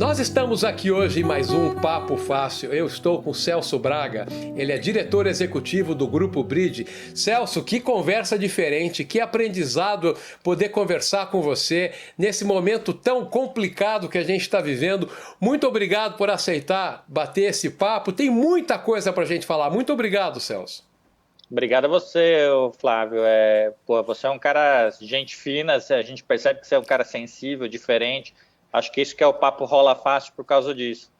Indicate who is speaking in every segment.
Speaker 1: Nós estamos aqui hoje em mais um Papo Fácil. Eu estou com o Celso Braga, ele é diretor executivo do Grupo Bridge. Celso, que conversa diferente, que aprendizado poder conversar com você nesse momento tão complicado que a gente está vivendo. Muito obrigado por aceitar bater esse papo. Tem muita coisa para a gente falar. Muito obrigado, Celso.
Speaker 2: Obrigado a você, Flávio. Você é um cara gente fina, a gente percebe que você é um cara sensível, diferente. Acho que isso que é o papo rola fácil por causa disso.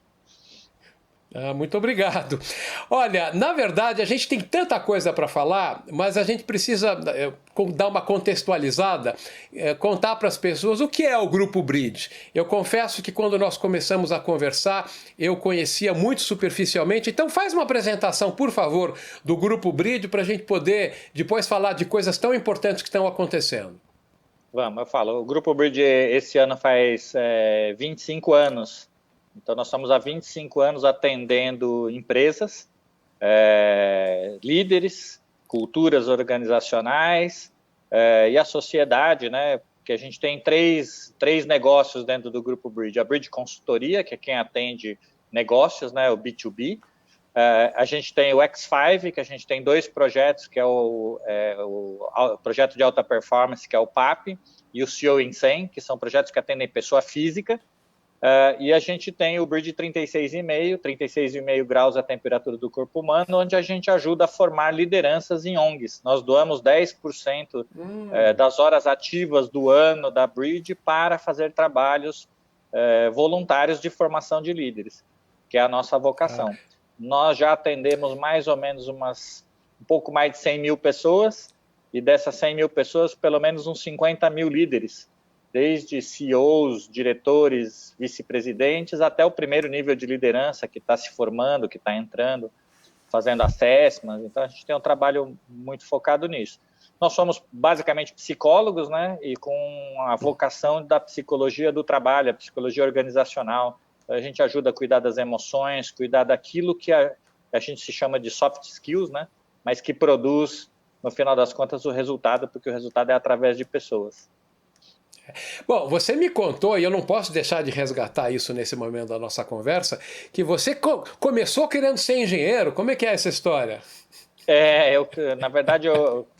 Speaker 1: Muito obrigado. Olha, na verdade, a gente tem tanta coisa para falar, mas a gente precisa dar uma contextualizada, contar para as pessoas o que é o Grupo Bridge. Eu confesso que quando nós começamos a conversar, eu conhecia muito superficialmente. Então faz uma apresentação, por favor, do Grupo Bridge para a gente poder depois falar de coisas tão importantes que estão acontecendo.
Speaker 2: Vamos, eu falo. O Grupo Bridge esse ano faz 25 anos. Então, nós estamos há 25 anos atendendo empresas, líderes, culturas organizacionais e a sociedade, né? Porque a gente tem três negócios dentro do Grupo Bridge. A Bridge Consultoria, que é quem atende negócios, né? O B2B. A gente tem o X5, que a gente tem dois projetos, que é o projeto de alta performance, que é o PAP, e o CEO em 100, que são projetos que atendem pessoa física. E a gente tem o Bridge 36,5 graus a temperatura do corpo humano, onde a gente ajuda a formar lideranças em ONGs. Nós doamos 10% das horas ativas do ano da Bridge para fazer trabalhos voluntários de formação de líderes, que é a nossa vocação. Nós já atendemos mais ou menos um pouco mais de 100 mil pessoas, e dessas 100 mil pessoas, pelo menos uns 50 mil líderes, desde CEOs, diretores, vice-presidentes, até o primeiro nível de liderança que está se formando, que está entrando, fazendo assessment. Então, a gente tem um trabalho muito focado nisso. Nós somos basicamente psicólogos, né? E com a vocação da psicologia do trabalho, a psicologia organizacional. A gente ajuda a cuidar das emoções, cuidar daquilo que a gente se chama de soft skills, né? Mas que produz, no final das contas, o resultado, porque o resultado é através de pessoas.
Speaker 1: Bom, você me contou, e eu não posso deixar de resgatar isso nesse momento da nossa conversa, que você começou querendo ser engenheiro. Como é que é essa história?
Speaker 2: Na verdade,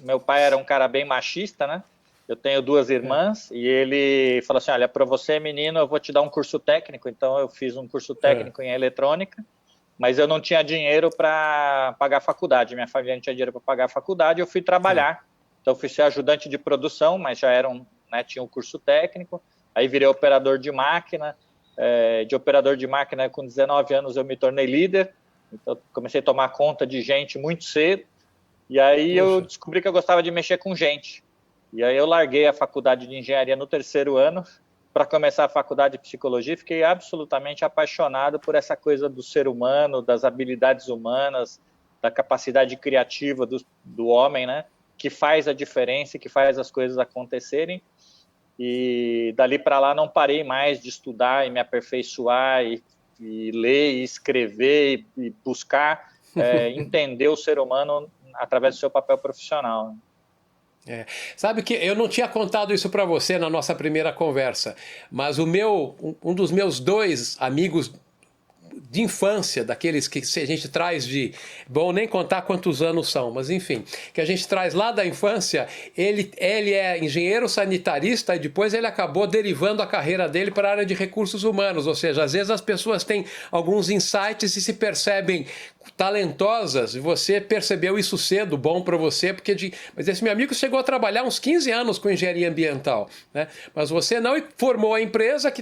Speaker 2: meu pai era um cara bem machista, né? Eu tenho duas irmãs e ele falou assim, olha, para você, menino, eu vou te dar um curso técnico. Então, eu fiz um curso técnico em eletrônica, mas eu não tinha dinheiro para pagar a faculdade. Minha família não tinha dinheiro para pagar a faculdade, eu fui trabalhar. Então, eu fui ser ajudante de produção, mas já tinha um curso técnico. Aí virei operador de máquina. De operador de máquina, com 19 anos, eu me tornei líder. Então, comecei a tomar conta de gente muito cedo. E aí eu descobri que eu gostava de mexer com gente. E aí eu larguei a faculdade de engenharia no terceiro ano para começar a faculdade de psicologia. Fiquei absolutamente apaixonado por essa coisa do ser humano, das habilidades humanas, da capacidade criativa do homem, né? Que faz a diferença, que faz as coisas acontecerem. E dali para lá não parei mais de estudar e me aperfeiçoar e ler e escrever e buscar entender o ser humano através do seu papel profissional.
Speaker 1: Sabe que eu não tinha contado isso para você na nossa primeira conversa, mas um dos meus dois amigos de infância, daqueles que a gente traz de... Bom, nem contar quantos anos são, mas enfim, que a gente traz lá da infância, ele é engenheiro sanitarista e depois ele acabou derivando a carreira dele para a área de recursos humanos, ou seja, às vezes as pessoas têm alguns insights e se percebem talentosas, e você percebeu isso cedo, bom para você, mas esse meu amigo chegou a trabalhar uns 15 anos com engenharia ambiental, né? Mas você não formou a empresa que,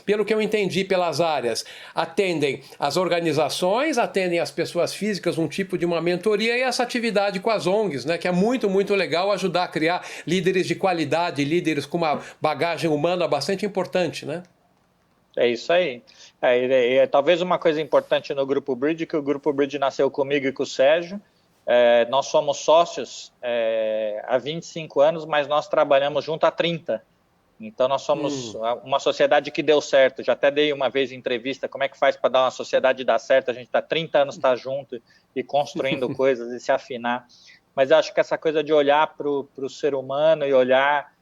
Speaker 1: pelo que eu entendi pelas áreas, atendem as organizações, atendem as pessoas físicas, um tipo de uma mentoria, e essa atividade com as ONGs, né? Que é muito, muito legal ajudar a criar líderes de qualidade, líderes com uma bagagem humana bastante importante, né?
Speaker 2: É isso aí. Talvez uma coisa importante no Grupo Bridge, que o Grupo Bridge nasceu comigo e com o Sérgio. Nós somos sócios há 25 anos, mas nós trabalhamos junto há 30. Então, nós somos uma sociedade que deu certo. Já até dei uma vez em entrevista como é que faz para dar uma sociedade dar certo. A gente está 30 anos junto e construindo coisas e se afinar. Mas eu acho que essa coisa de olhar para o ser humano e olhar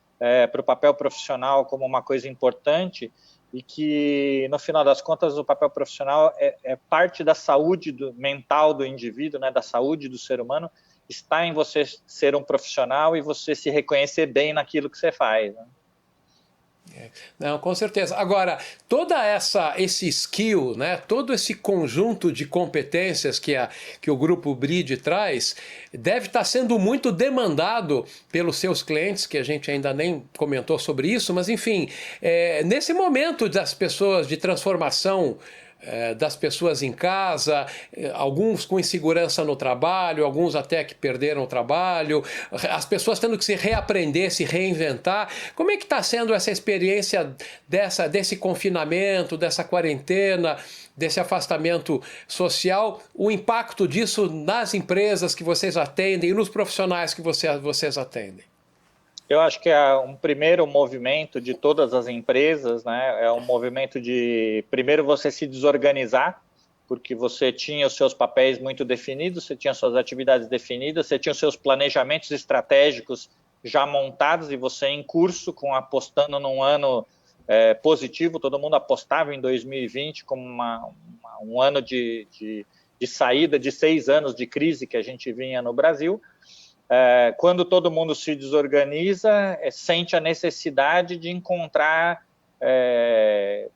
Speaker 2: para o papel profissional como uma coisa importante. e que, no final das contas, o papel profissional é parte da saúde mental do indivíduo, né, da saúde do ser humano, está em você ser um profissional e você se reconhecer bem naquilo que você faz, né?
Speaker 1: Não, com certeza. Agora, esse skill, né, todo esse conjunto de competências que o Grupo BRID traz, deve estar sendo muito demandado pelos seus clientes, que a gente ainda nem comentou sobre isso, mas enfim, nesse momento das pessoas de transformação das pessoas em casa, alguns com insegurança no trabalho, alguns até que perderam o trabalho, as pessoas tendo que se reaprender, se reinventar. Como é que está sendo essa experiência desse confinamento, dessa quarentena, desse afastamento social, o impacto disso nas empresas que vocês atendem e nos profissionais que vocês atendem?
Speaker 2: Eu acho que é um primeiro movimento de todas as empresas, né? É um movimento de, primeiro, você se desorganizar, porque você tinha os seus papéis muito definidos, você tinha suas atividades definidas, você tinha os seus planejamentos estratégicos já montados e você em curso, apostando num ano positivo. Todo mundo apostava em 2020 como um ano de saída de 6 anos de crise que a gente vinha no Brasil. Quando todo mundo se desorganiza, sente a necessidade de encontrar,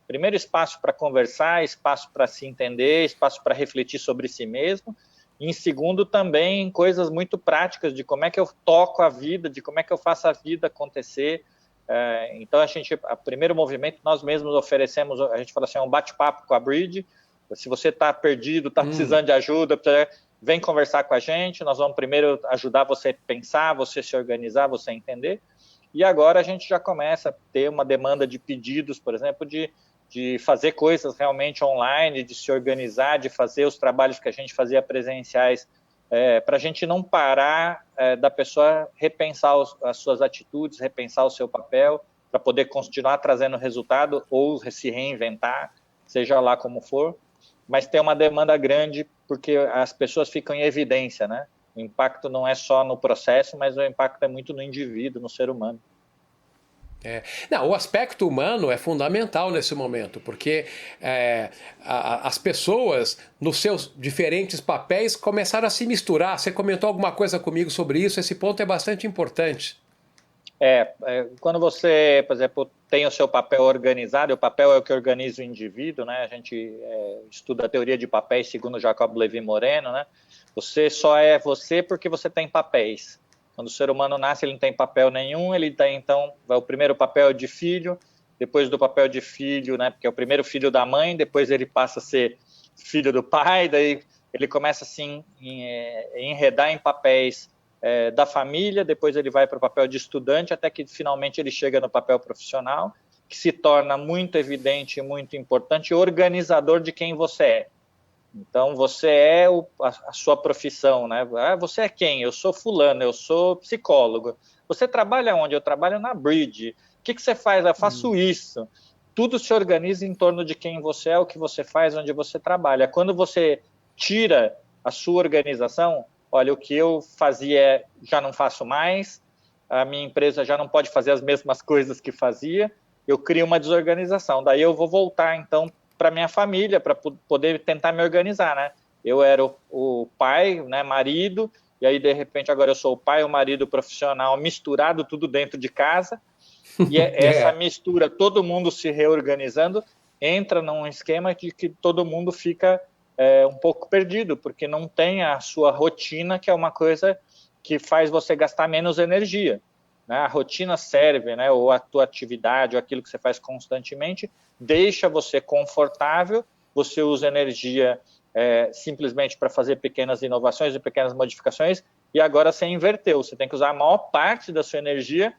Speaker 2: primeiro, espaço para conversar, espaço para se entender, espaço para refletir sobre si mesmo, e, em segundo, também coisas muito práticas de como é que eu toco a vida, de como é que eu faço a vida acontecer. Então, o primeiro movimento, nós mesmos oferecemos, a gente fala assim, um bate-papo com a BRID. Se você está perdido, está precisando de ajuda, vem conversar com a gente, nós vamos primeiro ajudar você a pensar, você se organizar, você entender. E agora a gente já começa a ter uma demanda de pedidos, por exemplo, de fazer coisas realmente online, de se organizar, de fazer os trabalhos que a gente fazia presenciais, para a gente não parar da pessoa repensar as suas atitudes, repensar o seu papel, para poder continuar trazendo resultado ou se reinventar, seja lá como for. Mas tem uma demanda grande porque as pessoas ficam em evidência, né? O impacto não é só no processo, mas o impacto é muito no indivíduo, no ser humano.
Speaker 1: Não, o aspecto humano é fundamental nesse momento, porque as pessoas, nos seus diferentes papéis, começaram a se misturar. Você comentou alguma coisa comigo sobre isso, esse ponto é bastante importante.
Speaker 2: Quando você, por exemplo, tem o seu papel organizado, o papel é o que organiza o indivíduo, né? A gente estuda a teoria de papéis segundo Jacob Levy-Moreno, né? Você só é você porque você tem papéis. Quando o ser humano nasce, ele não tem papel nenhum, ele tem, então, o primeiro papel de filho, depois do papel de filho, né? Porque é o primeiro filho da mãe, depois ele passa a ser filho do pai, daí ele começa assim a enredar em papéis da família, depois ele vai para o papel de estudante, até que finalmente ele chega no papel profissional, que se torna muito evidente, muito importante, organizador de quem você é. Então, você é a sua profissão, né? Você é quem? Eu sou fulano, eu sou psicólogo. Você trabalha onde? Eu trabalho na BRID. O que você faz? Eu faço isso. Tudo se organiza em torno de quem você é, o que você faz, onde você trabalha. Quando você tira a sua organização, olha, o que eu fazia já não faço mais, a minha empresa já não pode fazer as mesmas coisas que fazia, eu crio uma desorganização. Daí eu vou voltar, então, para minha família, para poder tentar me organizar, né? Eu era o pai, né, marido, e aí, de repente, agora eu sou o pai, o marido, o profissional, misturado tudo dentro de casa, e essa mistura, todo mundo se reorganizando, entra num esquema de que todo mundo fica um pouco perdido, porque não tem a sua rotina, que é uma coisa que faz você gastar menos energia, né? A rotina serve, né? Ou a tua atividade, ou aquilo que você faz constantemente, deixa você confortável, você usa energia simplesmente para fazer pequenas inovações e pequenas modificações, e agora você inverteu, você tem que usar a maior parte da sua energia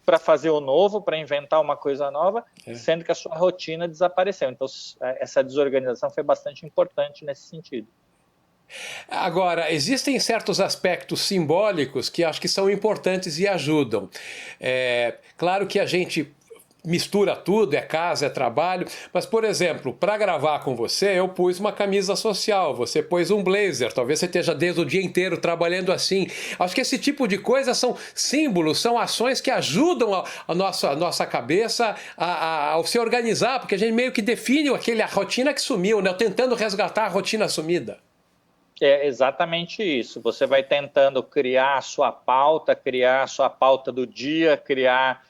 Speaker 2: para fazer o novo, para inventar uma coisa nova, sendo que a sua rotina desapareceu. Então, essa desorganização foi bastante importante nesse sentido.
Speaker 1: Agora, existem certos aspectos simbólicos que acho que são importantes e ajudam. Claro que a gente mistura tudo, é casa, é trabalho. Mas, por exemplo, para gravar com você, eu pus uma camisa social, você pôs um blazer, talvez você esteja desde o dia inteiro trabalhando assim. Acho que esse tipo de coisa são símbolos, são ações que ajudam a nossa cabeça a se organizar, porque a gente meio que define a rotina que sumiu, né? Tentando resgatar a rotina sumida.
Speaker 2: É exatamente isso. Você vai tentando criar a sua pauta do dia, criar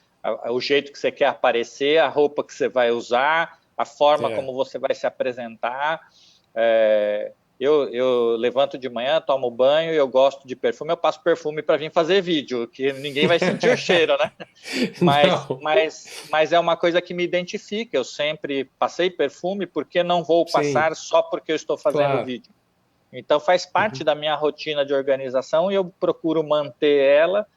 Speaker 2: o jeito que você quer aparecer, a roupa que você vai usar, a forma como você vai se apresentar. Eu levanto de manhã, tomo banho, eu gosto de perfume, eu passo perfume para vir fazer vídeo, que ninguém vai sentir o cheiro, né? Mas é uma coisa que me identifica. Eu sempre passei perfume, porque não vou passar só porque eu estou fazendo vídeo. Então, faz parte da minha rotina de organização e eu procuro manter ela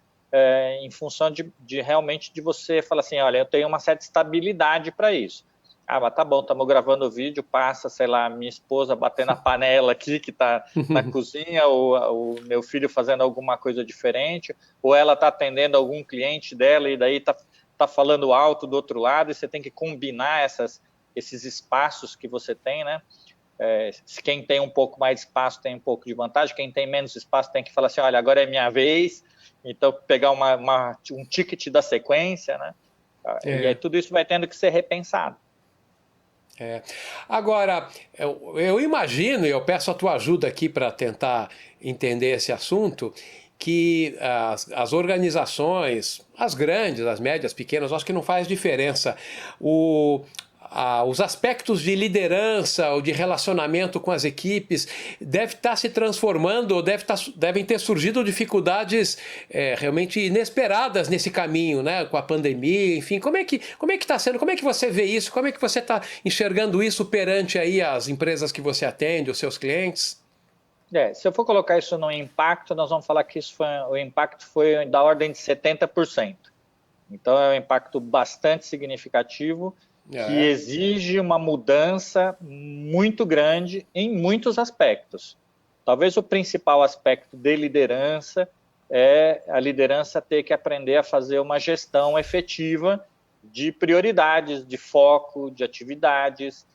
Speaker 2: em função de realmente de você falar assim, olha, eu tenho uma certa estabilidade para isso. Ah, mas tá bom, estamos gravando o vídeo, passa, sei lá, minha esposa batendo a panela aqui que está na cozinha, ou o meu filho fazendo alguma coisa diferente, ou ela está atendendo algum cliente dela e daí tá falando alto do outro lado, e você tem que combinar esses espaços que você tem, né? Quem tem um pouco mais de espaço tem um pouco de vantagem, quem tem menos espaço tem que falar assim, olha, agora é minha vez, então pegar um ticket da sequência, né? E aí tudo isso vai tendo que ser repensado.
Speaker 1: Agora, eu imagino, e eu peço a tua ajuda aqui para tentar entender esse assunto, que as organizações, as grandes, as médias, pequenas, acho que não faz diferença. Os aspectos de liderança ou de relacionamento com as equipes devem estar se transformando ou devem ter surgido dificuldades realmente inesperadas nesse caminho, né? Com a pandemia, enfim. Como é que está sendo? Como é que você vê isso? Como é que você está enxergando isso perante aí as empresas que você atende, os seus clientes?
Speaker 2: Se eu for colocar isso no impacto, nós vamos falar que o impacto foi da ordem de 70%. Então, é um impacto bastante significativo, que exige uma mudança muito grande em muitos aspectos. Talvez o principal aspecto de liderança é a liderança ter que aprender a fazer uma gestão efetiva de prioridades, de foco, de atividades,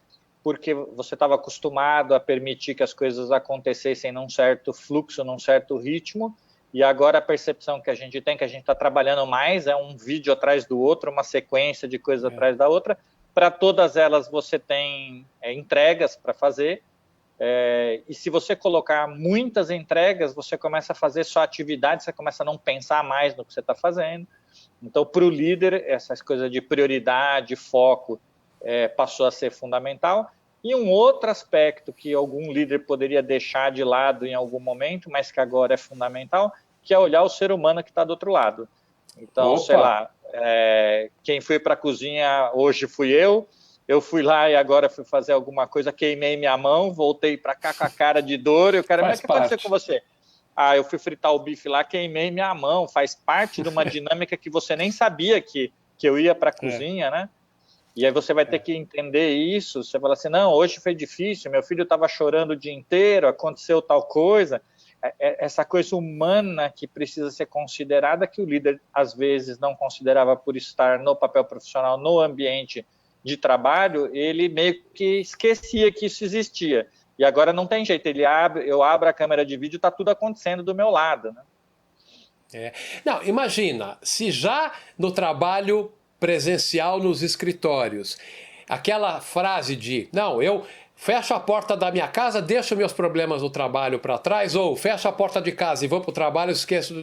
Speaker 2: porque você estava acostumado a permitir que as coisas acontecessem num certo fluxo, num certo ritmo, e agora a percepção que a gente tem, que a gente está trabalhando mais, é um vídeo atrás do outro, uma sequência de coisas atrás da outra. Para todas elas você tem entregas para fazer, e se você colocar muitas entregas, você começa a fazer só atividade, você começa a não pensar mais no que você está fazendo. Então, para o líder, essas coisas de prioridade, foco, passou a ser fundamental. E um outro aspecto que algum líder poderia deixar de lado em algum momento, mas que agora é fundamental, que é olhar o ser humano que está do outro lado. Então, sei lá, quem foi para a cozinha hoje fui eu fui lá e agora fui fazer alguma coisa, queimei minha mão, voltei para cá com a cara de dor, e o cara, mas o que aconteceu com você? Ah, eu fui fritar o bife lá, queimei minha mão, faz parte de uma dinâmica que você nem sabia que eu ia para a cozinha, né? E aí você vai ter que entender isso, você fala assim, não, hoje foi difícil, meu filho estava chorando o dia inteiro, aconteceu tal coisa. Essa coisa humana que precisa ser considerada, que o líder às vezes não considerava por estar no papel profissional, no ambiente de trabalho, ele meio que esquecia que isso existia. E agora não tem jeito, eu abro a câmera de vídeo e está tudo acontecendo do meu lado, né?
Speaker 1: Não, imagina, se já no trabalho presencial nos escritórios, aquela frase de, não, eu fecho a porta da minha casa, deixo meus problemas do trabalho para trás, ou fecho a porta de casa e vou para o trabalho,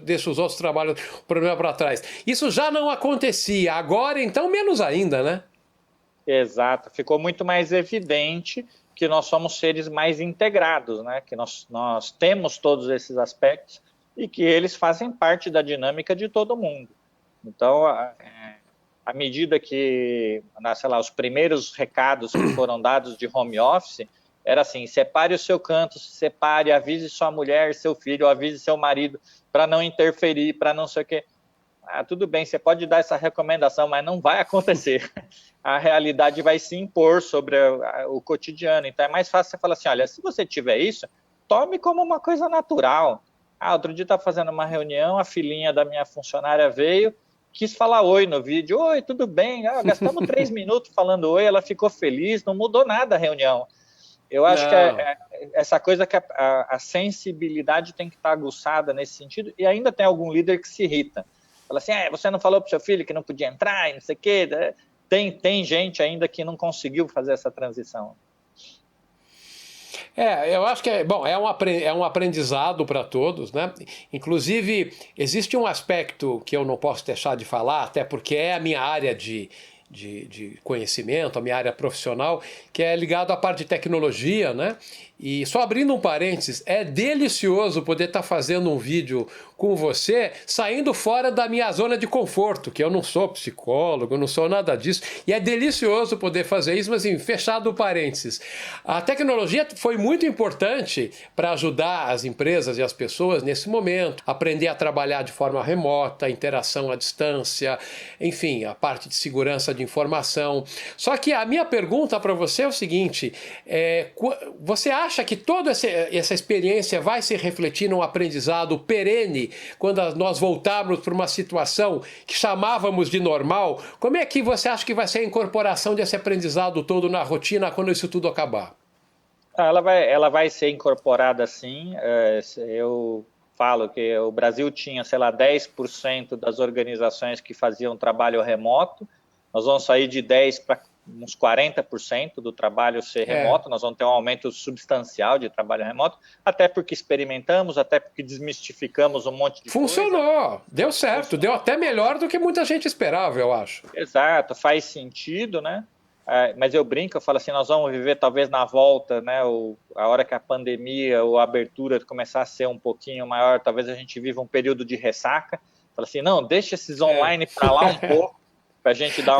Speaker 1: deixo os outros trabalhos, problema para trás. Isso já não acontecia, agora então menos ainda, né?
Speaker 2: Exato, ficou muito mais evidente que nós somos seres mais integrados, né? Que nós temos todos esses aspectos e que eles fazem parte da dinâmica de todo mundo. Então, à medida que, sei lá, os primeiros recados que foram dados de home office, era assim, separe o seu canto, separe, avise sua mulher, seu filho, avise seu marido, para não interferir, para não sei o quê. Tudo bem, você pode dar essa recomendação, mas não vai acontecer. A realidade vai se impor sobre o cotidiano. Então, é mais fácil você falar assim, olha, se você tiver isso, tome como uma coisa natural. Outro dia eu estava fazendo uma reunião, a filhinha da minha funcionária veio, quis falar oi no vídeo. Oi, tudo bem? Gastamos 3 minutos falando oi, ela ficou feliz, não mudou nada a reunião. Eu acho que
Speaker 1: Não.
Speaker 2: essa coisa que a sensibilidade tem que estar aguçada nesse sentido, e ainda tem algum líder que se irrita. Fala assim, você não falou para o seu filho que não podia entrar, e não sei o quê. Tem gente ainda que não conseguiu fazer essa transição.
Speaker 1: Eu acho que é um aprendizado para todos, né? Inclusive, existe um aspecto que eu não posso deixar de falar, até porque é a minha área de conhecimento, a minha área profissional, que é ligado à parte de tecnologia, né? E só abrindo um parênteses, é delicioso poder estar fazendo um vídeo com você, saindo fora da minha zona de conforto, que eu não sou psicólogo, eu não sou nada disso, e é delicioso poder fazer isso, mas assim, fechado o parênteses. A tecnologia foi muito importante para ajudar as empresas e as pessoas nesse momento, aprender a trabalhar de forma remota, interação à distância, enfim, a parte de segurança de informação. Só que a minha pergunta para você é o seguinte, você acha que toda essa experiência vai se refletir num aprendizado perene quando nós voltarmos para uma situação que chamávamos de normal? Como é que você acha que vai ser a incorporação desse aprendizado todo na rotina quando isso tudo acabar?
Speaker 2: Ela vai ser incorporada sim. Eu falo que o Brasil tinha, sei lá, 10% das organizações que faziam trabalho remoto. Nós vamos sair de 10 para uns 40% do trabalho ser remoto, nós vamos ter um aumento substancial de trabalho remoto, até porque experimentamos, até porque desmistificamos um monte de coisa.
Speaker 1: Funcionou, deu certo, deu até melhor do que muita gente esperava, eu acho.
Speaker 2: Exato, faz sentido, né? Mas eu brinco, eu falo assim, nós vamos viver talvez na volta, né? A hora que a pandemia ou a abertura começar a ser um pouquinho maior, talvez a gente viva um período de ressaca. Fala assim, não, deixa esses online para lá um pouco, para a gente dar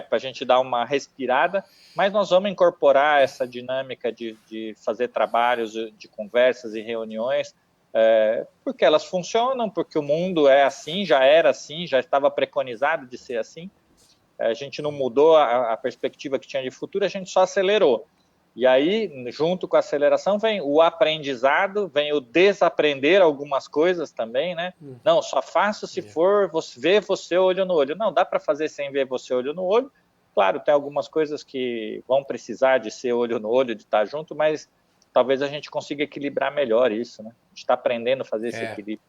Speaker 2: para a gente dar uma respirada, mas nós vamos incorporar essa dinâmica de fazer trabalhos de conversas e reuniões, porque elas funcionam, porque o mundo é assim, já era assim, já estava preconizado de ser assim. A gente não mudou a perspectiva que tinha de futuro, a gente só acelerou. E aí, junto com a aceleração, vem o aprendizado, vem o desaprender algumas coisas também, né? Não, só faço se for ver você olho no olho. Não, dá para fazer sem ver você olho no olho. Claro, tem algumas coisas que vão precisar de ser olho no olho, de estar junto, mas talvez a gente consiga equilibrar melhor isso, né? A gente está aprendendo a fazer esse equilíbrio.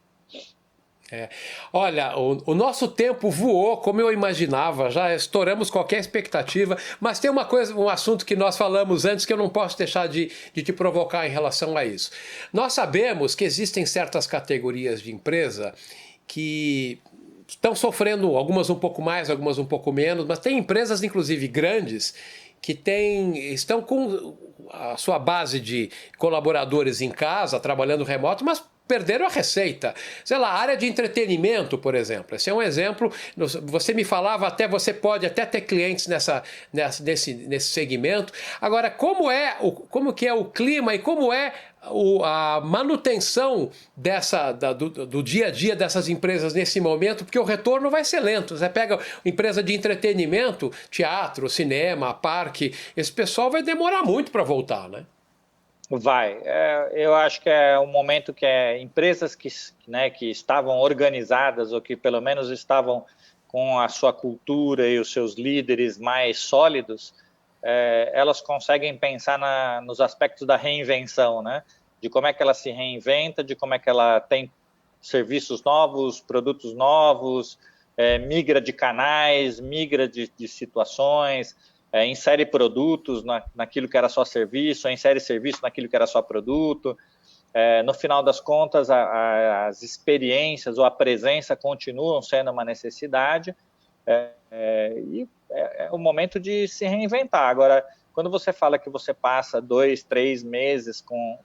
Speaker 1: Olha, o nosso tempo voou como eu imaginava, já estouramos qualquer expectativa, mas tem um assunto que nós falamos antes que eu não posso deixar de te provocar em relação a isso. Nós sabemos que existem certas categorias de empresa que estão sofrendo, algumas um pouco mais, algumas um pouco menos, mas tem empresas, inclusive grandes, que estão com a sua base de colaboradores em casa, trabalhando remoto, mas perderam a receita. Sei lá, a área de entretenimento, por exemplo. Esse é um exemplo. Você me falava até, você pode até ter clientes nesse segmento. Agora, como que é o clima e como é a manutenção do dia a dia dessas empresas nesse momento, porque o retorno vai ser lento. Você pega empresa de entretenimento, teatro, cinema, parque, esse pessoal vai demorar muito para voltar, né?
Speaker 2: Vai. Eu acho que é um momento que empresas que estavam organizadas ou que pelo menos estavam com a sua cultura e os seus líderes mais sólidos, elas conseguem pensar nos aspectos da reinvenção, né? De como é que ela se reinventa, de como é que ela tem serviços novos, produtos novos, migra de canais, migra de situações, insere produtos naquilo que era só serviço, insere serviço naquilo que era só produto. No final das contas, as experiências ou a presença continuam sendo uma necessidade, e é o momento de se reinventar. Agora, quando você fala que você passa 2, 3 meses com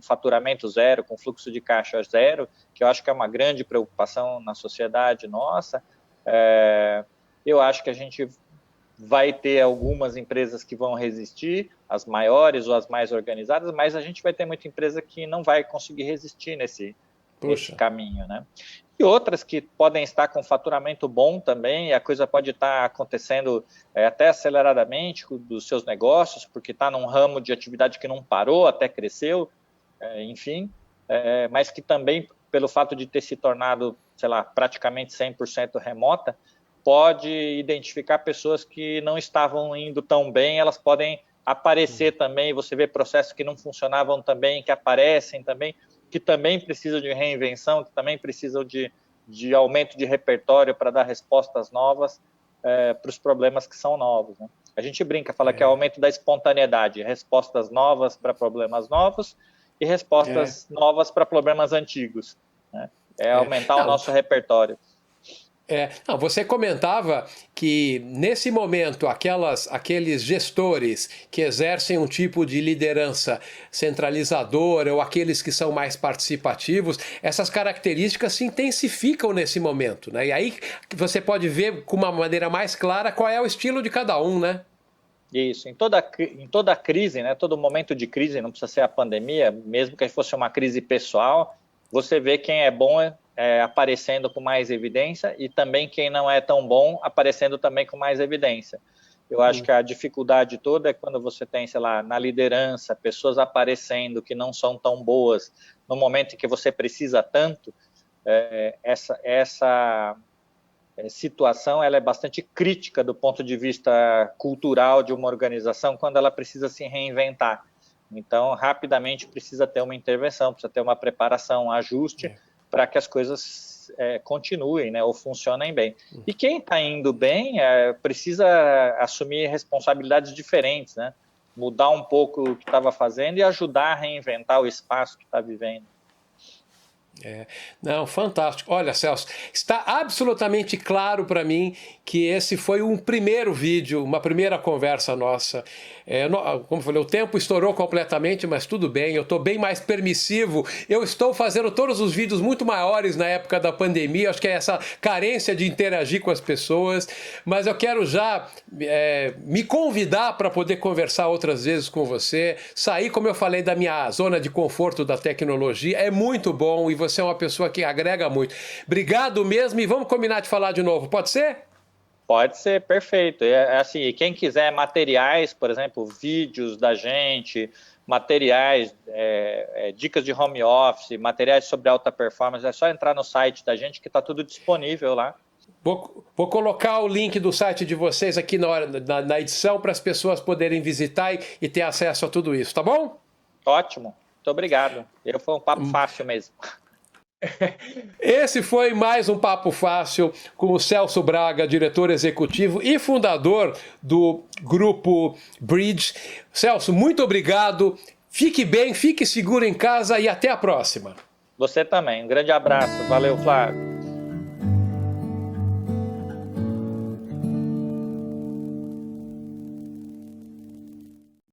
Speaker 2: faturamento zero, com fluxo de caixa zero, que eu acho que é uma grande preocupação na sociedade nossa, eu acho que a gente vai ter algumas empresas que vão resistir, as maiores ou as mais organizadas, mas a gente vai ter muita empresa que não vai conseguir resistir nesse caminho, né? E outras que podem estar com faturamento bom também, e a coisa pode estar acontecendo até aceleradamente dos seus negócios, porque está num ramo de atividade que não parou, até cresceu, enfim, mas que também, pelo fato de ter se tornado sei lá, praticamente 100% remota, pode identificar pessoas que não estavam indo tão bem, elas podem aparecer também, você vê processos que não funcionavam também, que aparecem também, que também precisam de reinvenção, que também precisam de aumento de repertório para dar respostas novas para os problemas que são novos, né? A gente brinca, fala que é o aumento da espontaneidade, respostas novas para problemas novos e respostas novas para problemas antigos, né? Aumentar o nosso repertório.
Speaker 1: Não, você comentava que, nesse momento, aqueles gestores que exercem um tipo de liderança centralizadora ou aqueles que são mais participativos, essas características se intensificam nesse momento, né? E aí você pode ver com uma maneira mais clara qual é o estilo de cada um, né?
Speaker 2: Isso, em toda crise, né, todo momento de crise, não precisa ser a pandemia, mesmo que fosse uma crise pessoal, você vê quem é bom aparecendo com mais evidência e também quem não é tão bom aparecendo também com mais evidência. Eu acho que a dificuldade toda é quando você tem, sei lá, na liderança, pessoas aparecendo que não são tão boas no momento em que você precisa tanto, essa situação ela é bastante crítica do ponto de vista cultural de uma organização quando ela precisa se reinventar. Então, rapidamente precisa ter uma intervenção, precisa ter uma preparação, um ajuste para que as coisas continuem, né, ou funcionem bem. E quem está indo bem precisa assumir responsabilidades diferentes, né? Mudar um pouco o que estava fazendo e ajudar a reinventar o espaço que está vivendo.
Speaker 1: Não, fantástico. Olha, Celso, está absolutamente claro para mim que esse foi um primeiro vídeo, uma primeira conversa nossa. Como eu falei, o tempo estourou completamente, mas tudo bem, eu estou bem mais permissivo. Eu estou fazendo todos os vídeos muito maiores na época da pandemia, acho que é essa carência de interagir com as pessoas, mas eu quero já me convidar para poder conversar outras vezes com você, sair, como eu falei, da minha zona de conforto da tecnologia, é muito bom e você é uma pessoa que agrega muito. Obrigado mesmo e vamos combinar de falar de novo, pode ser?
Speaker 2: Pode ser, perfeito. Assim, quem quiser materiais, por exemplo, vídeos da gente, materiais, dicas de home office, materiais sobre alta performance, é só entrar no site da gente que está tudo disponível lá.
Speaker 1: Vou colocar o link do site de vocês aqui na edição para as pessoas poderem visitar e ter acesso a tudo isso, tá bom?
Speaker 2: Ótimo, muito obrigado. Foi um papo fácil mesmo.
Speaker 1: Esse foi mais um Papo Fácil com o Celso Braga, diretor executivo e fundador do Grupo Bridge. Celso, muito obrigado. Fique bem, fique seguro em casa e até a próxima.
Speaker 2: Você também. Um grande abraço. Valeu, Flávio.